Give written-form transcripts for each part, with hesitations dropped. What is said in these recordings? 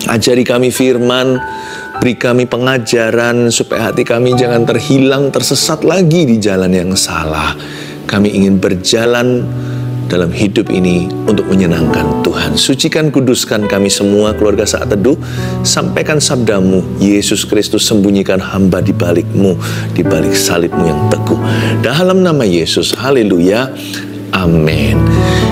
Ajari kami firman, beri kami pengajaran supaya hati kami jangan terhilang, tersesat lagi di jalan yang salah. Kami ingin berjalan dalam hidup ini untuk menyenangkan Tuhan. Sucikan, kuduskan kami semua, keluarga Saat Teduh. Sampaikan sabdamu, Yesus Kristus, sembunyikan hamba di balik-Mu, di balik salib-Mu yang teguh. Dalam nama Yesus, haleluya, amin.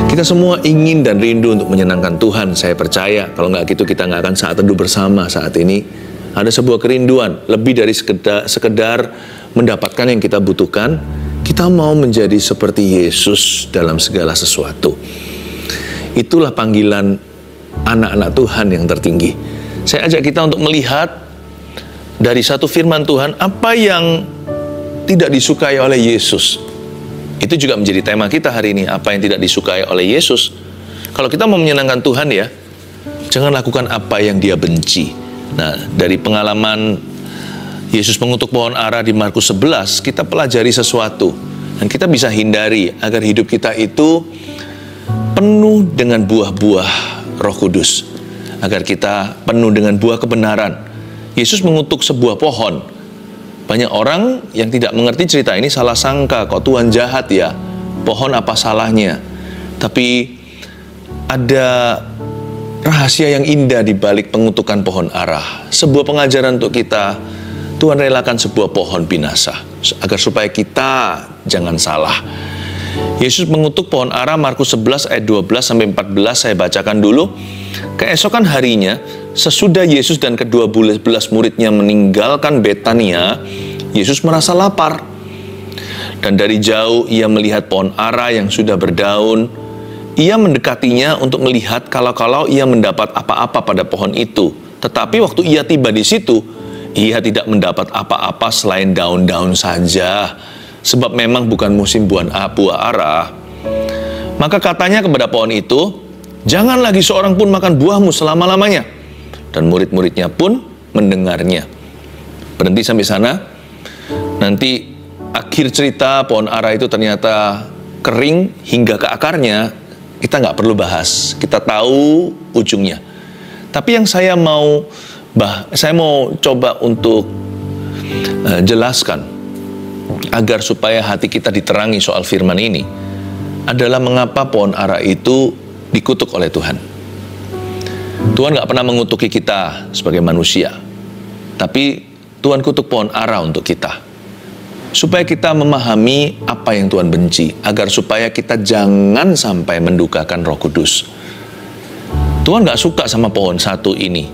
Kita semua ingin dan rindu untuk menyenangkan Tuhan, saya percaya. Kalau nggak gitu kita nggak akan Saat Teduh bersama saat ini. Ada sebuah kerinduan, lebih dari sekedar mendapatkan yang kita butuhkan. Kita mau menjadi seperti Yesus dalam segala sesuatu. Itulah panggilan anak-anak Tuhan yang tertinggi. Saya ajak kita untuk melihat dari satu firman Tuhan, apa yang tidak disukai oleh Yesus. Itu juga menjadi tema kita hari ini, apa yang tidak disukai oleh Yesus. Kalau kita mau menyenangkan Tuhan ya, jangan lakukan apa yang Dia benci. Nah, dari pengalaman Yesus mengutuk pohon ara di Markus 11, kita pelajari sesuatu. Dan kita bisa hindari agar hidup kita itu penuh dengan buah-buah Roh Kudus. Agar kita penuh dengan buah kebenaran. Yesus mengutuk sebuah pohon. Banyak orang yang tidak mengerti cerita ini salah sangka, kok Tuhan jahat ya? Pohon apa salahnya? Tapi ada rahasia yang indah di balik pengutukan pohon ara. Sebuah pengajaran untuk kita. Tuhan relakan sebuah pohon binasa agar supaya kita jangan salah. Yesus mengutuk pohon ara, Markus 11 ayat 12-14, saya bacakan dulu. Keesokan harinya, sesudah Yesus dan ke-12 muridnya meninggalkan Betania, Yesus merasa lapar. Dan dari jauh ia melihat pohon ara yang sudah berdaun. Ia mendekatinya untuk melihat kalau-kalau ia mendapat apa-apa pada pohon itu. Tetapi waktu ia tiba di situ, ia tidak mendapat apa-apa selain daun-daun saja, sebab memang bukan musim buah ara. Maka katanya kepada pohon itu, jangan lagi seorang pun makan buahmu selama-lamanya. Dan murid-muridnya pun mendengarnya. Berhenti sampai sana. Nanti akhir cerita pohon ara itu ternyata kering hingga ke akarnya, kita nggak perlu bahas. Kita tahu ujungnya. Tapi yang saya mau coba untuk jelaskan agar supaya hati kita diterangi soal firman ini adalah mengapa pohon ara itu dikutuk oleh Tuhan. Tuhan gak pernah mengutuki kita sebagai manusia, tapi Tuhan kutuk pohon ara untuk kita supaya kita memahami apa yang Tuhan benci, agar supaya kita jangan sampai mendukakan Roh Kudus. Tuhan gak suka sama pohon satu ini.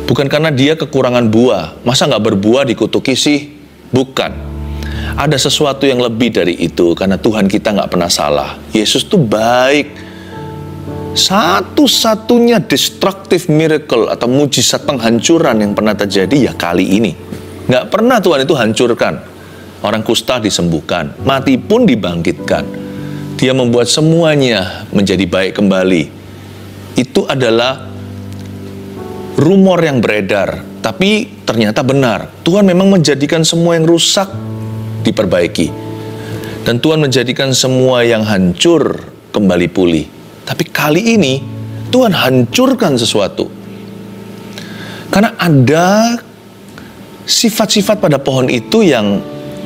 Bukan karena dia kekurangan buah. Masa nggak berbuah dikutuki sih? Bukan. Ada sesuatu yang lebih dari itu. Karena Tuhan kita nggak pernah salah. Yesus tuh baik. Satu-satunya destructive miracle atau mujizat penghancuran yang pernah terjadi ya kali ini. Nggak pernah Tuhan itu hancurkan. Orang kusta disembuhkan. Mati pun dibangkitkan. Dia membuat semuanya menjadi baik kembali. Itu adalah rumor yang beredar, tapi ternyata benar. Tuhan memang menjadikan semua yang rusak diperbaiki. Dan Tuhan menjadikan semua yang hancur kembali pulih. Tapi kali ini, Tuhan hancurkan sesuatu. Karena ada sifat-sifat pada pohon itu yang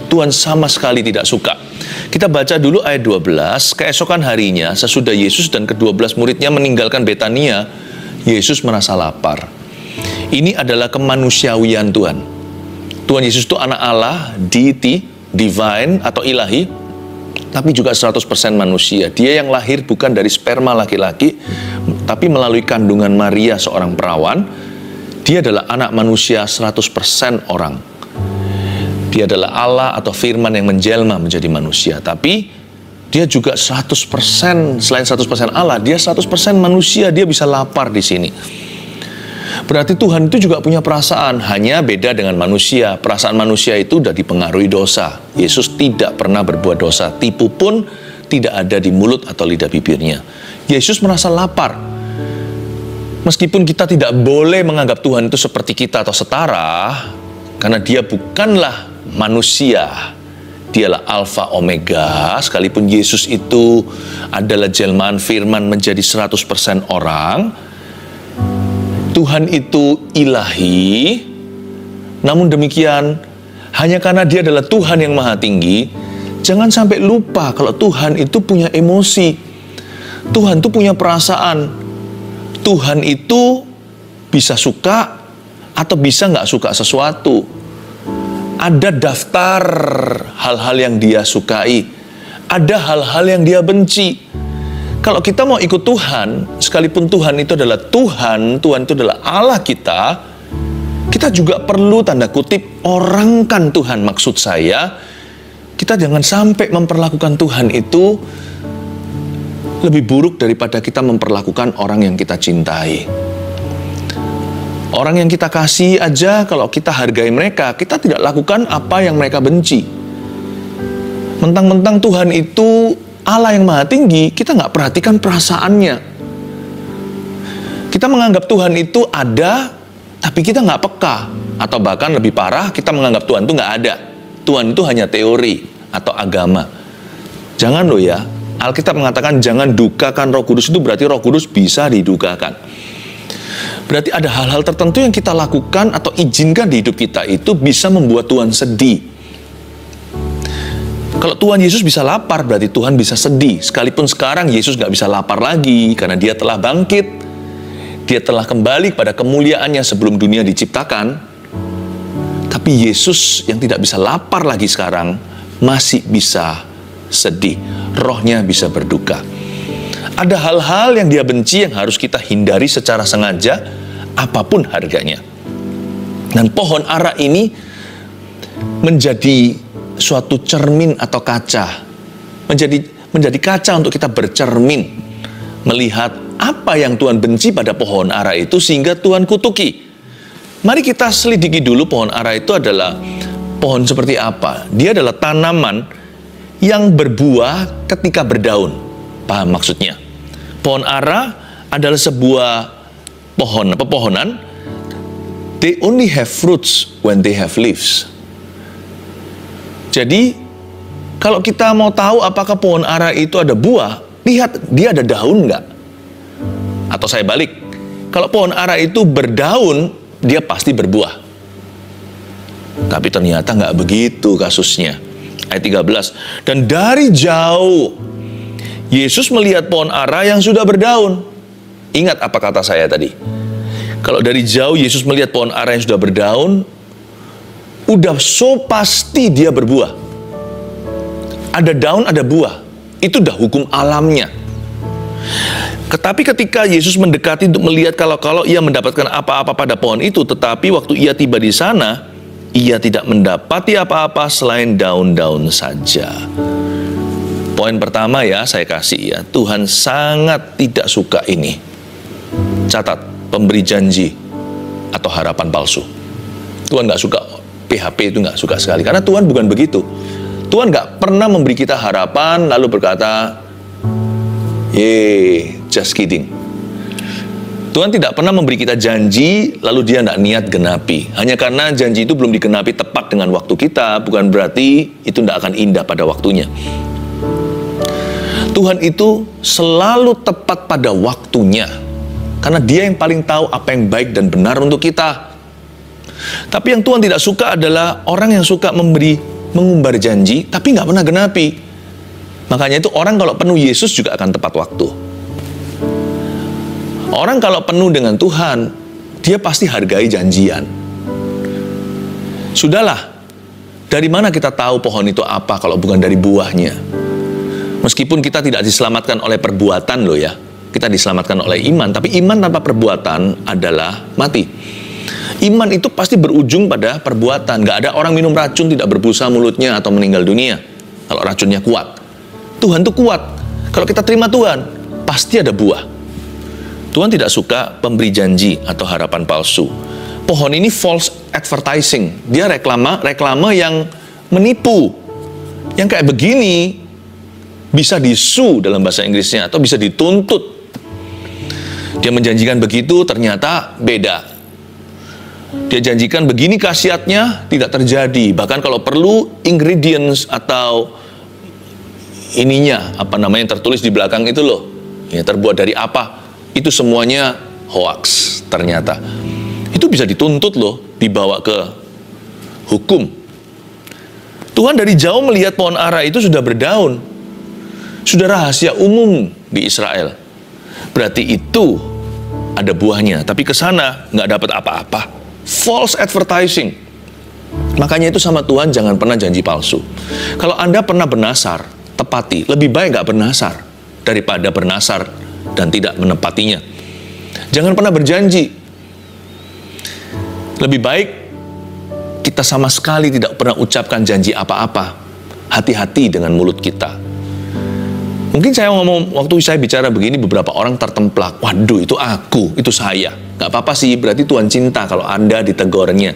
Tuhan sama sekali tidak suka. Kita baca dulu ayat 12. Keesokan harinya, sesudah Yesus dan ke-12 muridnya meninggalkan Betania, Yesus merasa lapar. Ini adalah kemanusiawian Tuhan. Tuhan Yesus itu anak Allah, deity, divine atau ilahi, tapi juga 100% manusia. Dia yang lahir bukan dari sperma laki-laki, tapi melalui kandungan Maria, seorang perawan. Dia adalah anak manusia 100% orang. Dia adalah Allah atau firman yang menjelma menjadi manusia. Tapi dia juga 100%, selain 100% Allah, dia 100% manusia. Dia bisa lapar di sini. Berarti Tuhan itu juga punya perasaan, hanya beda dengan manusia. Perasaan manusia itu sudah dipengaruhi dosa. Yesus tidak pernah berbuat dosa, tipu pun tidak ada di mulut atau lidah bibirnya. Yesus merasa lapar. Meskipun kita tidak boleh menganggap Tuhan itu seperti kita atau setara, karena dia bukanlah manusia. Dialah Alfa Omega, sekalipun Yesus itu adalah jelmaan firman menjadi 100% orang. Tuhan itu ilahi, namun demikian, hanya karena Dia adalah Tuhan yang maha tinggi, jangan sampai lupa kalau Tuhan itu punya emosi. Tuhan itu punya perasaan. Tuhan itu bisa suka atau bisa nggak suka sesuatu. Ada daftar hal-hal yang Dia sukai. Ada hal-hal yang Dia benci. Kalau kita mau ikut Tuhan, sekalipun Tuhan itu adalah Tuhan, Tuhan itu adalah Allah kita, kita juga perlu tanda kutip orangkan Tuhan. Maksud saya, kita jangan sampai memperlakukan Tuhan itu lebih buruk daripada kita memperlakukan orang yang kita cintai. Orang yang kita kasih aja, kalau kita hargai mereka, kita tidak lakukan apa yang mereka benci. Mentang-mentang Tuhan itu Allah yang maha tinggi, kita nggak perhatikan perasaannya. Kita menganggap Tuhan itu ada, tapi kita nggak peka. Atau bahkan lebih parah, kita menganggap Tuhan itu nggak ada. Tuhan itu hanya teori atau agama. Jangan loh ya, Alkitab mengatakan jangan dukakan Roh Kudus, itu berarti Roh Kudus bisa didukakan. Berarti ada hal-hal tertentu yang kita lakukan atau izinkan di hidup kita itu bisa membuat Tuhan sedih. Kalau Tuhan Yesus bisa lapar, berarti Tuhan bisa sedih. Sekalipun sekarang Yesus nggak bisa lapar lagi, karena Dia telah bangkit. Dia telah kembali pada kemuliaannya sebelum dunia diciptakan. Tapi Yesus yang tidak bisa lapar lagi sekarang, masih bisa sedih. Rohnya bisa berduka. Ada hal-hal yang Dia benci yang harus kita hindari secara sengaja, apapun harganya. Dan pohon ara ini menjadi suatu cermin atau kaca, menjadi kaca untuk kita bercermin, melihat apa yang Tuhan benci pada pohon ara itu sehingga Tuhan kutuki. Mari kita selidiki dulu pohon ara itu adalah pohon seperti apa. Dia adalah tanaman yang berbuah ketika berdaun. Paham maksudnya? Pohon ara adalah sebuah pepohonan. They only have fruits when they have leaves. Jadi, kalau kita mau tahu apakah pohon ara itu ada buah, lihat dia ada daun nggak? Atau saya balik, kalau pohon ara itu berdaun, dia pasti berbuah. Tapi ternyata nggak begitu kasusnya. Ayat 13, dan dari jauh, Yesus melihat pohon ara yang sudah berdaun. Ingat apa kata saya tadi? Kalau dari jauh Yesus melihat pohon ara yang sudah berdaun, udah so pasti dia berbuah. Ada daun, ada buah. Itu udah hukum alamnya. Tetapi ketika Yesus mendekati untuk melihat kalau ia mendapatkan apa-apa pada pohon itu, tetapi waktu ia tiba di sana, ia tidak mendapati apa-apa selain daun-daun saja. Poin pertama ya, saya kasih ya, Tuhan sangat tidak suka ini. Catat, pemberi janji atau harapan palsu. Tuhan nggak suka. PHP itu nggak suka sekali, karena Tuhan bukan begitu. Tuhan nggak pernah memberi kita harapan lalu berkata, just kidding. Tuhan tidak pernah memberi kita janji lalu Dia nggak niat genapi. Hanya karena janji itu belum digenapi tepat dengan waktu kita, bukan berarti itu nggak akan indah pada waktunya. Tuhan itu selalu tepat pada waktunya, karena Dia yang paling tahu apa yang baik dan benar untuk kita. Tapi yang Tuhan tidak suka adalah orang yang suka mengumbar janji, tapi nggak pernah genapi. Makanya itu orang kalau penuh Yesus juga akan tepat waktu. Orang kalau penuh dengan Tuhan, dia pasti hargai janjian. Sudahlah, dari mana kita tahu pohon itu apa kalau bukan dari buahnya? Meskipun kita tidak diselamatkan oleh perbuatan loh ya. Kita diselamatkan oleh iman, tapi iman tanpa perbuatan adalah mati. Iman itu pasti berujung pada perbuatan. Gak ada orang minum racun tidak berbusa mulutnya atau meninggal dunia kalau racunnya kuat. Tuhan itu kuat. Kalau kita terima Tuhan, pasti ada buah. Tuhan tidak suka pemberi janji atau harapan palsu. Pohon ini false advertising. Dia reklame yang menipu. Yang kayak begini bisa disu dalam bahasa Inggrisnya atau bisa dituntut. Dia menjanjikan begitu, ternyata beda. Dia janjikan begini khasiatnya, tidak terjadi. Bahkan kalau perlu ingredients atau ininya, apa namanya yang tertulis di belakang itu loh, ya terbuat dari apa, itu semuanya hoaks ternyata. Itu bisa dituntut loh, dibawa ke hukum. Tuhan dari jauh melihat pohon ara itu sudah berdaun. Sudah rahasia umum di Israel. Berarti itu ada buahnya, tapi ke sana nggak dapat apa-apa. False advertising. Makanya itu sama Tuhan jangan pernah janji palsu. Kalau Anda pernah bernasar, tepati. Lebih baik nggak bernasar daripada bernasar dan tidak menepatinya. Jangan pernah berjanji. Lebih baik kita sama sekali tidak pernah ucapkan janji apa-apa. Hati-hati dengan mulut kita. Mungkin saya ngomong, waktu saya bicara begini, beberapa orang tertemplak. Waduh, itu aku, itu saya. Gak apa-apa sih, berarti Tuhan cinta kalau Anda ditegurnya.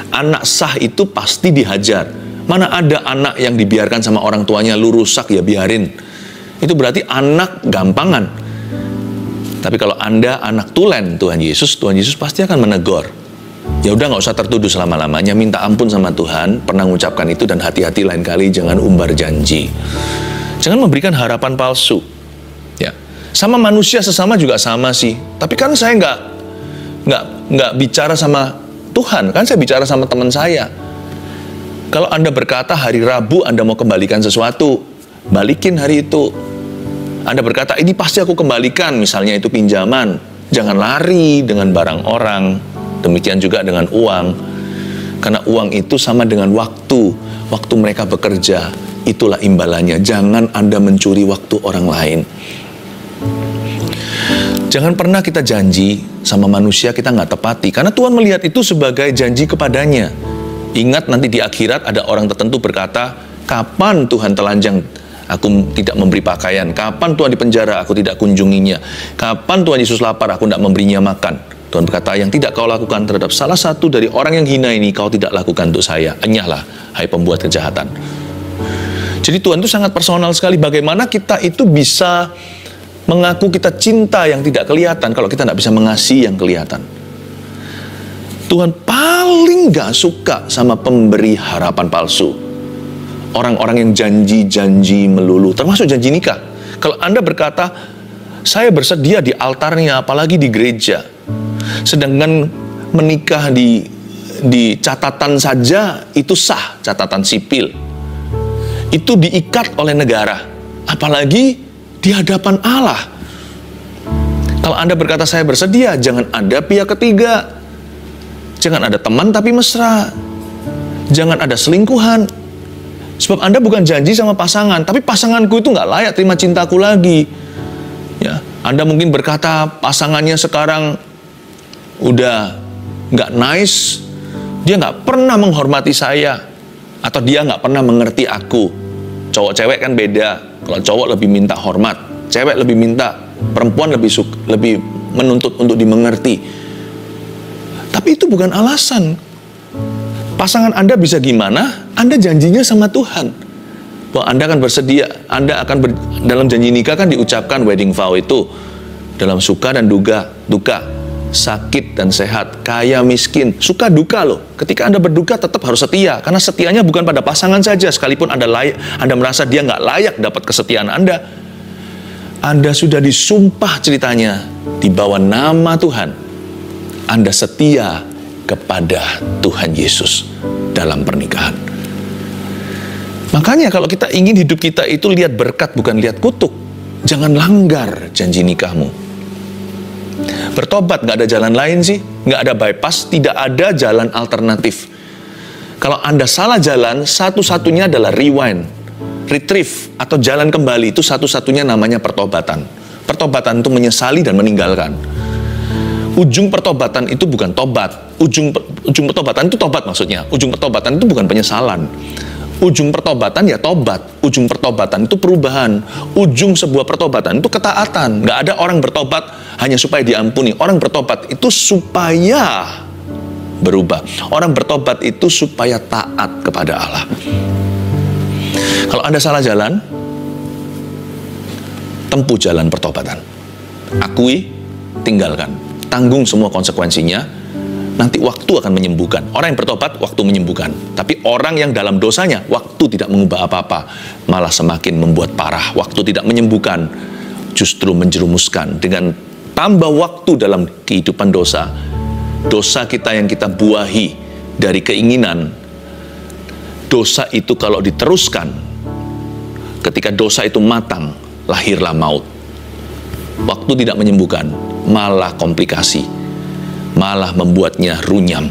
Anak sah itu pasti dihajar. Mana ada anak yang dibiarkan sama orang tuanya, lu rusak ya biarin. Itu berarti anak gampangan. Tapi kalau Anda anak tulen Tuhan Yesus pasti akan menegur. Ya udah nggak usah tertuduh selama-lamanya, minta ampun sama Tuhan, pernah mengucapkan itu, dan hati-hati lain kali jangan umbar janji. Jangan memberikan harapan palsu. Ya, sama manusia sesama juga sama sih. Tapi kan saya nggak bicara sama Tuhan, kan saya bicara sama teman saya. Kalau Anda berkata hari Rabu Anda mau kembalikan sesuatu, balikin hari itu. Anda berkata ini pasti aku kembalikan, misalnya itu pinjaman, jangan lari dengan barang orang. Demikian juga dengan uang. Karena uang itu sama dengan waktu. Waktu mereka bekerja, itulah imbalannya. Jangan Anda mencuri waktu orang lain. Jangan pernah kita janji sama manusia kita nggak tepati. Karena Tuhan melihat itu sebagai janji kepadanya. Ingat nanti di akhirat ada orang tertentu berkata, kapan Tuhan telanjang aku tidak memberi pakaian? Kapan Tuhan dipenjara aku tidak kunjunginya? Kapan Tuhan Yesus lapar aku tidak memberinya makan? Tuhan berkata, yang tidak kau lakukan terhadap salah satu dari orang yang hina ini, kau tidak lakukan untuk saya. Enyahlah, hai pembuat kejahatan. Jadi Tuhan itu sangat personal sekali. Bagaimana kita itu bisa mengaku kita cinta yang tidak kelihatan kalau kita tidak bisa mengasihi yang kelihatan. Tuhan paling gak suka sama pemberi harapan palsu. Orang-orang yang janji-janji melulu, termasuk janji nikah. Kalau Anda berkata, saya bersedia di altarnya, apalagi di gereja. Sedangkan menikah di catatan saja itu sah, catatan sipil. Itu diikat oleh negara, apalagi di hadapan Allah. Kalau Anda berkata saya bersedia, jangan ada pihak ketiga. Jangan ada teman tapi mesra. Jangan ada selingkuhan. Sebab Anda bukan janji sama pasangan, tapi pasanganku itu nggak layak terima cintaku lagi. Ya, Anda mungkin berkata pasangannya sekarang udah nggak nice, dia nggak pernah menghormati saya, atau dia nggak pernah mengerti aku. Cowok cewek kan beda. Kalau cowok lebih minta hormat, cewek lebih minta, perempuan lebih menuntut untuk dimengerti. Tapi itu bukan alasan. Pasangan Anda bisa gimana? Anda janjinya sama Tuhan bahwa Anda akan bersedia, Anda akan dalam janji nikah kan diucapkan wedding vow itu dalam suka dan duka, sakit dan sehat, kaya miskin, suka duka loh. Ketika Anda berduka tetap harus setia, karena setianya bukan pada pasangan saja. Sekalipun Anda merasa dia nggak layak dapat kesetiaan Anda sudah disumpah ceritanya di bawah nama Tuhan. Anda setia kepada Tuhan Yesus dalam pernikahan. Makanya kalau kita ingin hidup kita itu lihat berkat bukan lihat kutuk, jangan langgar janji nikahmu. Bertobat, gak ada jalan lain sih, gak ada bypass, tidak ada jalan alternatif. Kalau Anda salah jalan, satu-satunya adalah rewind, retrieve, atau jalan kembali. Itu satu-satunya namanya pertobatan. Pertobatan itu menyesali dan meninggalkan. Ujung pertobatan itu bukan tobat. Ujung pertobatan itu tobat maksudnya. Ujung pertobatan itu bukan penyesalan. Ujung pertobatan ya tobat. Ujung pertobatan itu perubahan. Ujung sebuah pertobatan itu ketaatan. Gak ada orang bertobat hanya supaya diampuni. Orang bertobat itu supaya berubah. Orang bertobat itu supaya taat kepada Allah. Kalau Anda salah jalan, tempuh jalan pertobatan. Akui, tinggalkan. Tanggung semua konsekuensinya. Nanti waktu akan menyembuhkan. Orang yang bertobat, waktu menyembuhkan. Tapi orang yang dalam dosanya, waktu tidak mengubah apa-apa, malah semakin membuat parah. Waktu tidak menyembuhkan, justru menjerumuskan dengan bertambah waktu dalam kehidupan dosa, dosa kita yang kita buahi dari keinginan, dosa itu kalau diteruskan, ketika dosa itu matang, lahirlah maut. Waktu tidak menyembuhkan, malah komplikasi, malah membuatnya runyam.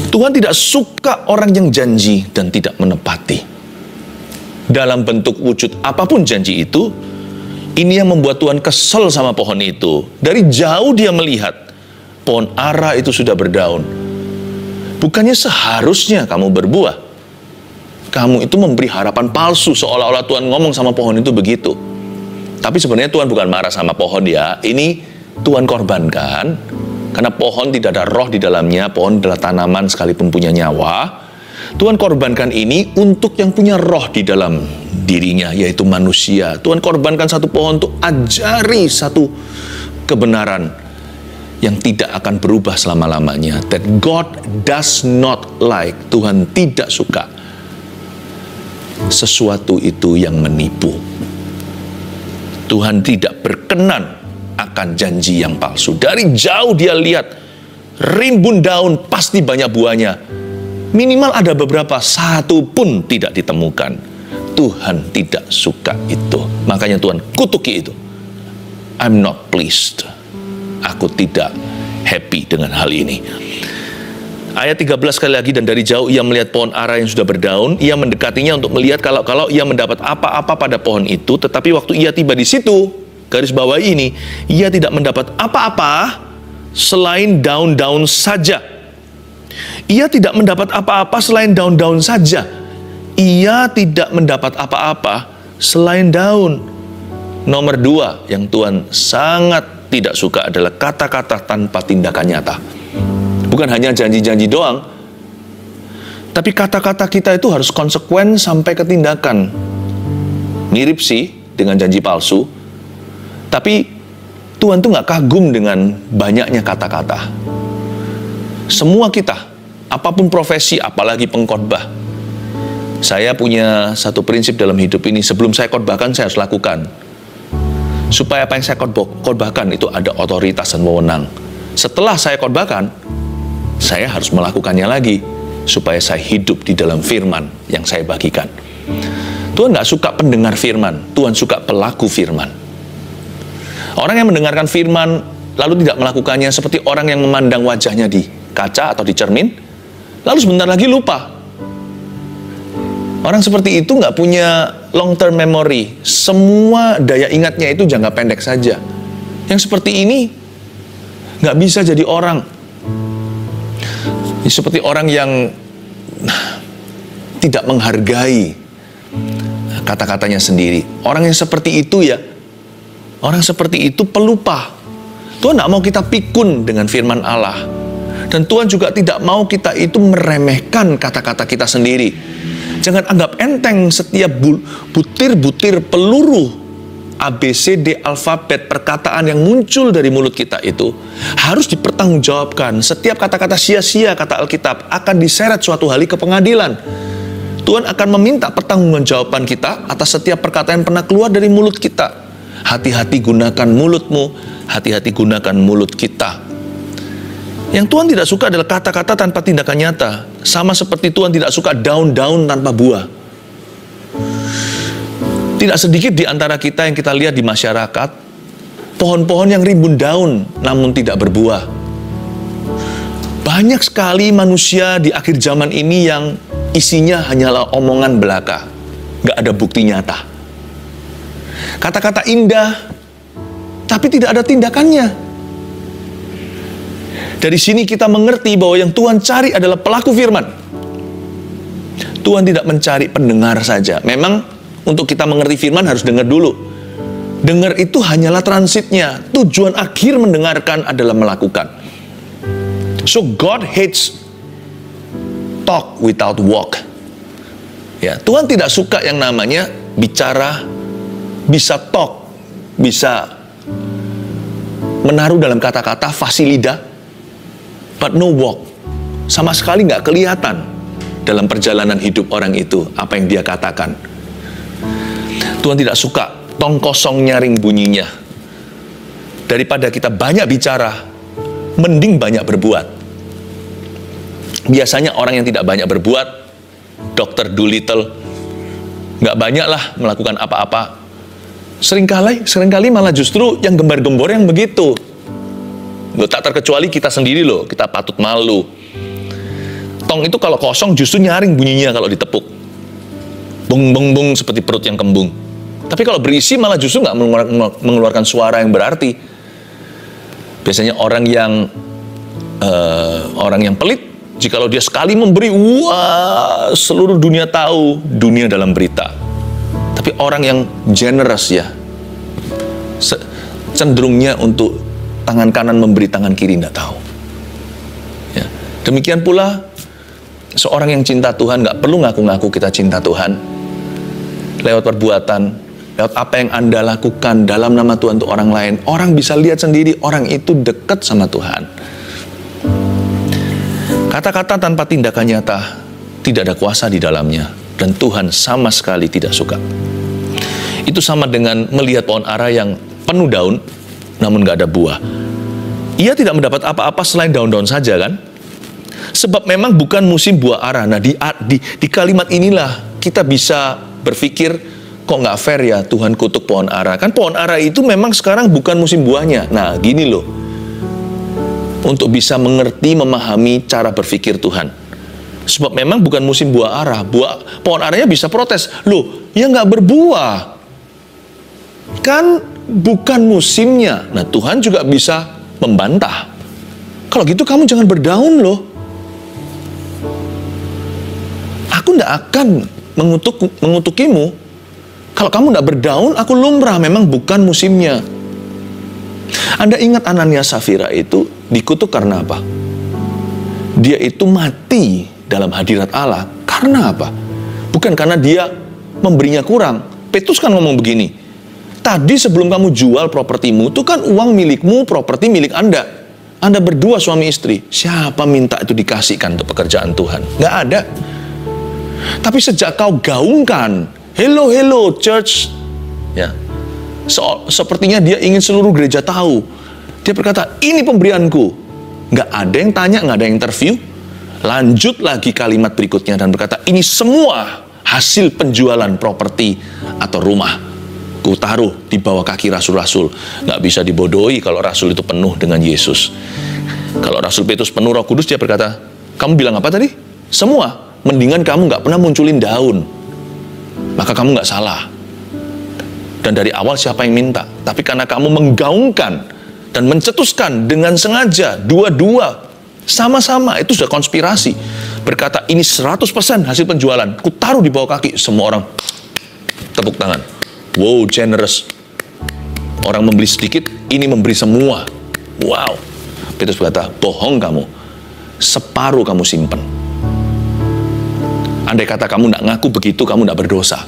Tuhan tidak suka orang yang janji dan tidak menepati. Dalam bentuk wujud apapun janji itu, ini yang membuat Tuhan kesel sama pohon itu. Dari jauh dia melihat, pohon ara itu sudah berdaun. Bukannya seharusnya kamu berbuah. Kamu itu memberi harapan palsu, seolah-olah Tuhan ngomong sama pohon itu begitu. Tapi sebenarnya Tuhan bukan marah sama pohon ya. Ini Tuhan korbankan, karena pohon tidak ada roh di dalamnya, pohon adalah tanaman sekalipun punya nyawa. Tuhan korbankan ini untuk yang punya roh di dalam dirinya, yaitu manusia. Tuhan korbankan satu pohon untuk ajari satu kebenaran yang tidak akan berubah selama-lamanya. That God does not like, Tuhan tidak suka sesuatu itu yang menipu. Tuhan tidak berkenan akan janji yang palsu. Dari jauh dia lihat rimbun daun, pasti banyak buahnya. Minimal ada beberapa, satu pun tidak ditemukan. Tuhan tidak suka itu. Makanya Tuhan kutuki itu. I'm not pleased. Aku tidak happy dengan hal ini. Ayat 13 sekali lagi, dan dari jauh ia melihat pohon ara yang sudah berdaun. Ia mendekatinya untuk melihat kalau ia mendapat apa-apa pada pohon itu. Tetapi waktu ia tiba di situ, garis bawah ini, ia tidak mendapat apa-apa selain daun-daun saja. Ia tidak mendapat apa-apa selain daun-daun saja. Ia tidak mendapat apa-apa selain daun. Nomor 2 yang Tuhan sangat tidak suka adalah kata-kata tanpa tindakan nyata. Bukan hanya janji-janji doang, tapi kata-kata kita itu harus konsekuen sampai ke tindakan. Mirip sih dengan janji palsu, tapi Tuhan tuh gak kagum dengan banyaknya kata-kata. Semua kita, apapun profesi, apalagi pengkhotbah, saya punya satu prinsip dalam hidup ini. Sebelum saya khotbahkan, saya harus lakukan, supaya apa yang saya khotbahkan itu ada otoritas dan wewenang. Setelah saya khotbahkan, saya harus melakukannya lagi, supaya saya hidup di dalam firman yang saya bagikan. Tuhan gak suka pendengar firman, Tuhan suka pelaku firman. Orang yang mendengarkan firman lalu tidak melakukannya seperti orang yang memandang wajahnya di kaca atau di cermin, lalu sebentar lagi lupa. Orang seperti itu gak punya long term memory. Semua daya ingatnya itu jangka pendek saja. Yang seperti ini gak bisa jadi orang. Seperti orang yang tidak menghargai kata-katanya sendiri. Orang yang seperti itu ya, orang seperti itu pelupa. Tuhan tidak mau kita pikun dengan firman Allah. Dan Tuhan juga tidak mau kita itu meremehkan kata-kata kita sendiri. Jangan anggap enteng setiap butir-butir peluru ABCD alfabet perkataan yang muncul dari mulut kita itu harus dipertanggungjawabkan. Setiap kata-kata sia-sia, kata Alkitab, akan diseret suatu hari ke pengadilan. Tuhan akan meminta pertanggungjawaban kita atas setiap perkataan yang pernah keluar dari mulut kita. Hati-hati gunakan mulutmu, hati-hati gunakan mulut kita. Yang Tuhan tidak suka adalah kata-kata tanpa tindakan nyata. Sama seperti Tuhan tidak suka daun-daun tanpa buah. Tidak sedikit di antara kita yang kita lihat di masyarakat, pohon-pohon yang rimbun daun namun tidak berbuah. Banyak sekali manusia di akhir zaman ini yang isinya hanyalah omongan belaka, gak ada bukti nyata. Kata-kata indah, tapi tidak ada tindakannya. Dari sini kita mengerti bahwa yang Tuhan cari adalah pelaku firman. Tuhan tidak mencari pendengar saja. Memang untuk kita mengerti firman harus dengar dulu. Dengar itu hanyalah transitnya. Tujuan akhir mendengarkan adalah melakukan. So God hates talk without walk. Ya, Tuhan tidak suka yang namanya bicara, bisa talk, bisa menaruh dalam kata-kata fasih lidah, but no walk. Sama sekali nggak kelihatan dalam perjalanan hidup orang itu apa yang dia katakan. Tuhan tidak suka tong kosong nyaring bunyinya. Daripada kita banyak bicara, mending banyak berbuat. Biasanya orang yang tidak banyak berbuat, Dr. Dolittle, nggak banyak lah melakukan apa-apa. Seringkali malah justru yang gembar-gembor yang begitu. Loh, tak terkecuali kita sendiri loh, kita patut malu. Tong itu kalau kosong justru nyaring bunyinya kalau ditepuk. Bung bung bung seperti perut yang kembung. Tapi kalau berisi malah justru nggak mengeluarkan suara yang berarti. Biasanya orang yang pelit, jikalau dia sekali memberi, wah, seluruh dunia tahu, dunia dalam berita. Tapi orang yang generous ya, cenderungnya untuk tangan kanan memberi, tangan kiri tidak tahu. Ya. Demikian pula seorang yang cinta Tuhan nggak perlu ngaku-ngaku kita cinta Tuhan. Lewat perbuatan, lewat apa yang Anda lakukan dalam nama Tuhan untuk orang lain, orang bisa lihat sendiri orang itu dekat sama Tuhan. Kata-kata tanpa tindakan nyata tidak ada kuasa di dalamnya, dan Tuhan sama sekali tidak suka. Itu sama dengan melihat pohon ara yang penuh daun namun gak ada buah. Ia tidak mendapat apa-apa selain daun-daun saja kan? Sebab memang bukan musim buah ara. Nah di kalimat inilah kita bisa berpikir, kok gak fair ya Tuhan kutuk pohon ara. Kan pohon ara itu memang sekarang bukan musim buahnya. Nah gini loh, untuk bisa mengerti, memahami cara berpikir Tuhan. Sebab memang bukan musim buah ara. Pohon aranya bisa protes, loh ya gak berbuah, kan bukan musimnya. Nah Tuhan juga bisa membantah, kalau gitu kamu jangan berdaun loh. Aku tidak akan mengutukimu. Kalau kamu tidak berdaun, aku lumrah, memang bukan musimnya. Anda ingat Anania Safira itu dikutuk karena apa? Dia itu mati dalam hadirat Allah. Karena apa? Bukan karena dia memberinya kurang. Petrus kan ngomong begini, tadi sebelum kamu jual propertimu, itu kan uang milikmu, properti milik Anda. Anda berdua suami istri. Siapa minta itu dikasihkan untuk pekerjaan Tuhan? Nggak ada. Tapi sejak kau gaungkan, hello church, ya, sepertinya dia ingin seluruh gereja tahu. Dia berkata, ini pemberianku. Nggak ada yang tanya, nggak ada yang interview. Lanjut lagi kalimat berikutnya dan berkata, ini semua hasil penjualan properti atau rumah. Ku taruh di bawah kaki rasul-rasul. Nggak bisa dibodohi kalau rasul itu penuh dengan Yesus. Kalau Rasul Petrus penuh Roh Kudus, dia berkata, kamu bilang apa tadi? Semua. Mendingan kamu nggak pernah munculin daun, maka kamu nggak salah. Dan dari awal siapa yang minta? Tapi karena kamu menggaungkan dan mencetuskan dengan sengaja, dua-dua sama-sama, itu sudah konspirasi. Berkata, ini 100% hasil penjualan, ku taruh di bawah kaki. Semua orang tepuk tangan. Wow, generous. Orang membeli sedikit, ini memberi semua. Wow. Petrus berkata, bohong kamu. Separuh kamu simpen. Andai kata kamu tidak ngaku begitu, kamu tidak berdosa.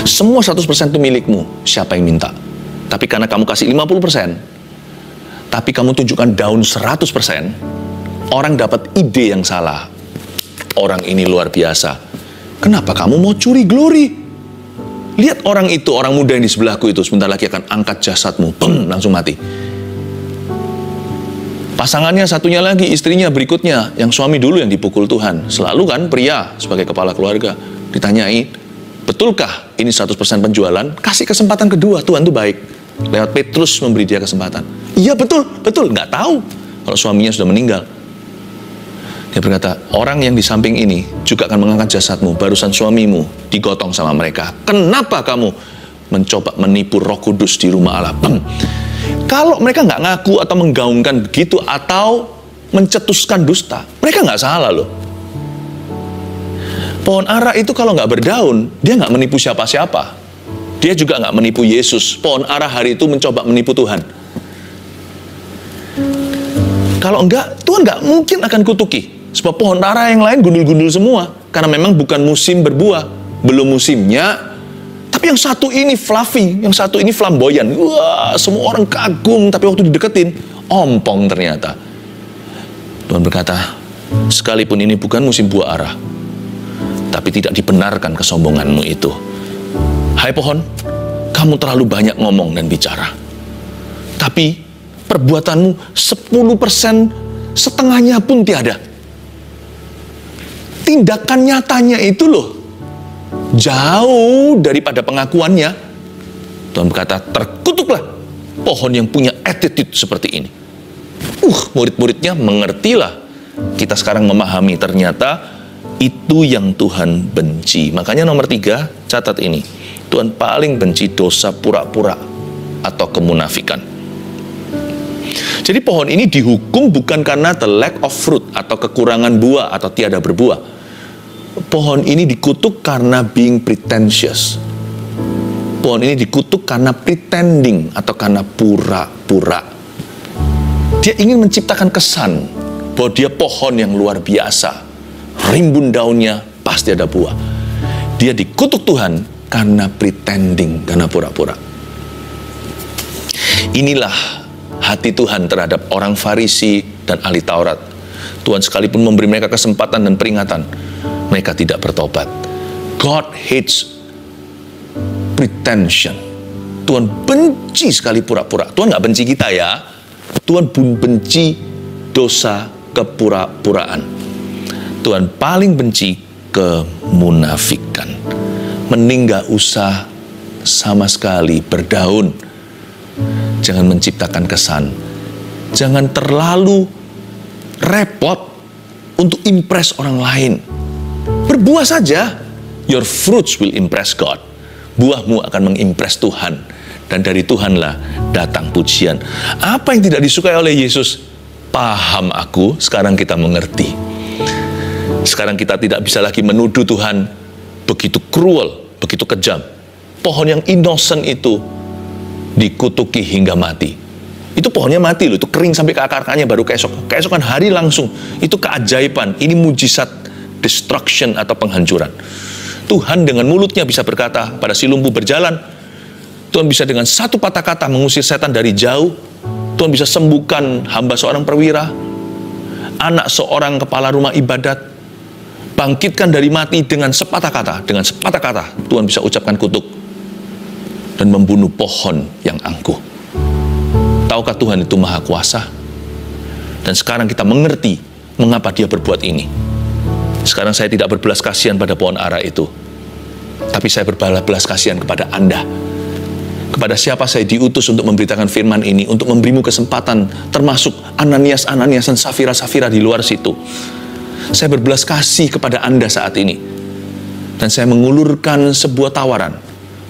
Semua 100% itu milikmu. Siapa yang minta? Tapi karena kamu kasih 50%, tapi kamu tunjukkan daun 100%, orang dapat ide yang salah. Orang ini luar biasa. Kenapa kamu mau curi glory? Lihat orang itu, orang muda yang di sebelahku itu, sebentar lagi akan angkat jasadmu. Bum, langsung mati. Pasangannya satunya lagi, istrinya berikutnya, yang suami dulu yang dipukul Tuhan. Selalu kan pria sebagai kepala keluarga ditanyai, betulkah ini 100% penjualan? Kasih kesempatan kedua, Tuhan itu baik. Lewat Petrus memberi dia kesempatan. Iya betul, nggak tahu kalau suaminya sudah meninggal. Dia berkata, orang yang di samping ini juga akan mengangkat jasadmu, barusan suamimu digotong sama mereka. Kenapa kamu mencoba menipu Roh Kudus di rumah Allah? Kalau mereka nggak ngaku atau menggaungkan begitu atau mencetuskan dusta, mereka nggak salah loh. Pohon ara itu kalau nggak berdaun, dia nggak menipu siapa-siapa. Dia juga nggak menipu Yesus. Pohon ara hari itu mencoba menipu Tuhan. Kalau enggak, Tuhan nggak mungkin akan kutuki. Sebab pohon ara yang lain gundul-gundul semua. Karena memang bukan musim berbuah. Belum musimnya. Tapi yang satu ini fluffy, yang satu ini flamboyan. Wah, semua orang kagum, tapi waktu dideketin, ompong ternyata. Tuhan berkata, sekalipun ini bukan musim buah ara, tapi tidak dibenarkan kesombonganmu itu. Hai pohon, kamu terlalu banyak ngomong dan bicara. Tapi perbuatanmu 10%, setengahnya pun tiada. Tindakan nyatanya itu loh, jauh daripada pengakuannya. Tuhan berkata, terkutuklah pohon yang punya attitude seperti ini. Murid-muridnya mengertilah. Kita sekarang memahami ternyata itu yang Tuhan benci. Makanya nomor 3, catat ini. Tuhan paling benci dosa pura-pura atau kemunafikan. Jadi pohon ini dihukum bukan karena the lack of fruit atau kekurangan buah atau tiada berbuah. Pohon ini dikutuk karena being pretentious. Pohon ini dikutuk karena pretending atau karena pura-pura. Dia ingin menciptakan kesan bahwa dia pohon yang luar biasa. Rimbun daunnya, pasti ada buah. Dia dikutuk Tuhan karena pretending, karena pura-pura. Inilah hati Tuhan terhadap orang Farisi dan ahli Taurat. Tuhan sekalipun memberi mereka kesempatan dan peringatan, mereka tidak bertobat. God hates pretension. Tuhan benci sekali pura-pura. Tuhan nggak benci kita ya. Tuhan benci dosa kepura-puraan. Tuhan paling benci kemunafikan. Mending nggak usah sama sekali berdaun. Jangan menciptakan kesan. Jangan terlalu repot untuk impress orang lain. Berbuah saja. Your fruits will impress God. Buahmu akan mengimpress Tuhan. Dan dari Tuhanlah datang pujian. Apa yang tidak disukai oleh Yesus? Paham aku, sekarang kita mengerti. Sekarang kita tidak bisa lagi menuduh Tuhan begitu cruel, begitu kejam. Pohon yang innocent itu dikutuki hingga mati. Itu pohonnya mati loh, itu kering sampai ke akar-akarnya baru keesokan hari langsung. Itu keajaiban, ini mujizat destruction atau penghancuran. Tuhan dengan mulutnya bisa berkata pada si lumpuh berjalan. Tuhan bisa dengan satu patah kata mengusir setan dari jauh. Tuhan bisa sembuhkan hamba seorang perwira, anak seorang kepala rumah ibadat, bangkitkan dari mati dengan sepatah kata. Dengan sepatah kata Tuhan bisa ucapkan kutuk dan membunuh pohon yang angkuh. Tahukah Tuhan itu maha kuasa? Dan sekarang kita mengerti mengapa dia berbuat ini. Sekarang saya tidak berbelas kasihan pada pohon ara itu, tapi saya berbelas kasihan kepada Anda. Kepada siapa saya diutus untuk memberitakan firman ini, untuk memberimu kesempatan, termasuk Ananias dan Safira di luar situ. Saya berbelas kasih kepada Anda saat ini. Dan saya mengulurkan sebuah tawaran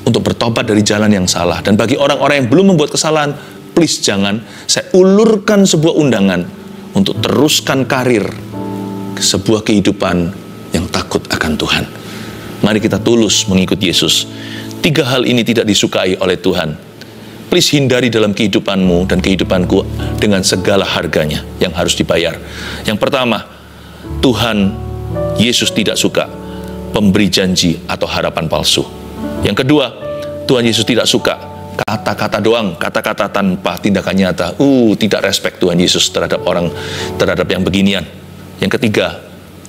untuk bertobat dari jalan yang salah. Dan bagi orang-orang yang belum membuat kesalahan, please jangan. Saya ulurkan sebuah undangan untuk teruskan karir, sebuah kehidupan yang takut akan Tuhan. Mari kita tulus mengikut Yesus. 3 hal ini tidak disukai oleh Tuhan. Please hindari dalam kehidupanmu dan kehidupanku dengan segala harganya yang harus dibayar. Yang pertama, Tuhan Yesus tidak suka pemberi janji atau harapan palsu. Yang kedua, Tuhan Yesus tidak suka kata-kata doang, kata-kata tanpa tindakan nyata. Tidak respect Tuhan Yesus terhadap yang beginian. Yang ketiga,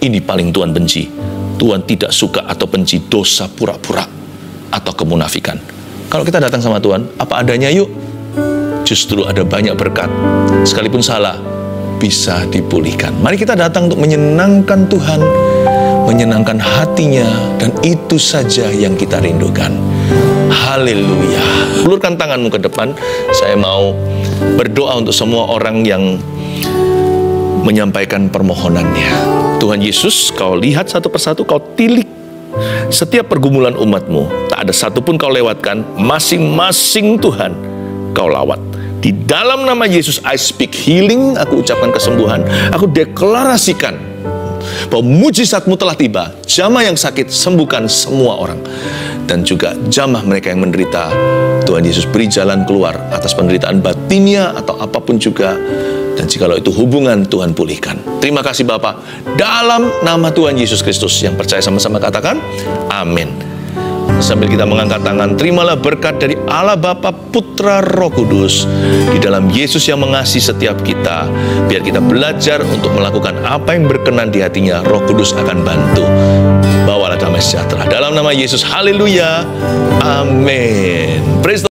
ini paling Tuhan benci. Tuhan tidak suka atau benci dosa pura-pura atau kemunafikan. Kalau kita datang sama Tuhan, apa adanya yuk. Justru ada banyak berkat. Sekalipun salah, bisa dipulihkan. Mari kita datang untuk menyenangkan Tuhan, menyenangkan hatinya, dan itu saja yang kita rindukan. Haleluya. Ulurkan tanganmu ke depan. Saya mau berdoa untuk semua orang yang menyampaikan permohonannya. Tuhan Yesus, kau lihat satu persatu, kau tilik setiap pergumulan umatmu. Tak ada satupun kau lewatkan. Masing-masing Tuhan kau lawat. Di dalam nama Yesus, I speak healing. Aku ucapkan kesembuhan. Aku deklarasikan bahwa mujizatmu telah tiba. Jamah yang sakit, sembuhkan semua orang. Dan juga jamah mereka yang menderita, Tuhan Yesus beri jalan keluar atas penderitaan batinnya atau apapun juga. Dan jikalau itu hubungan, Tuhan pulihkan. Terima kasih Bapa. Dalam nama Tuhan Yesus Kristus, yang percaya sama-sama katakan, amin. Sambil kita mengangkat tangan, terimalah berkat dari Allah Bapa, Putra, Roh Kudus di dalam Yesus yang mengasihi setiap kita. Biar kita belajar untuk melakukan apa yang berkenan di hatinya. Roh Kudus akan bantu. Bawalah damai sejahtera dalam nama Yesus. Haleluya. Amin. Praise the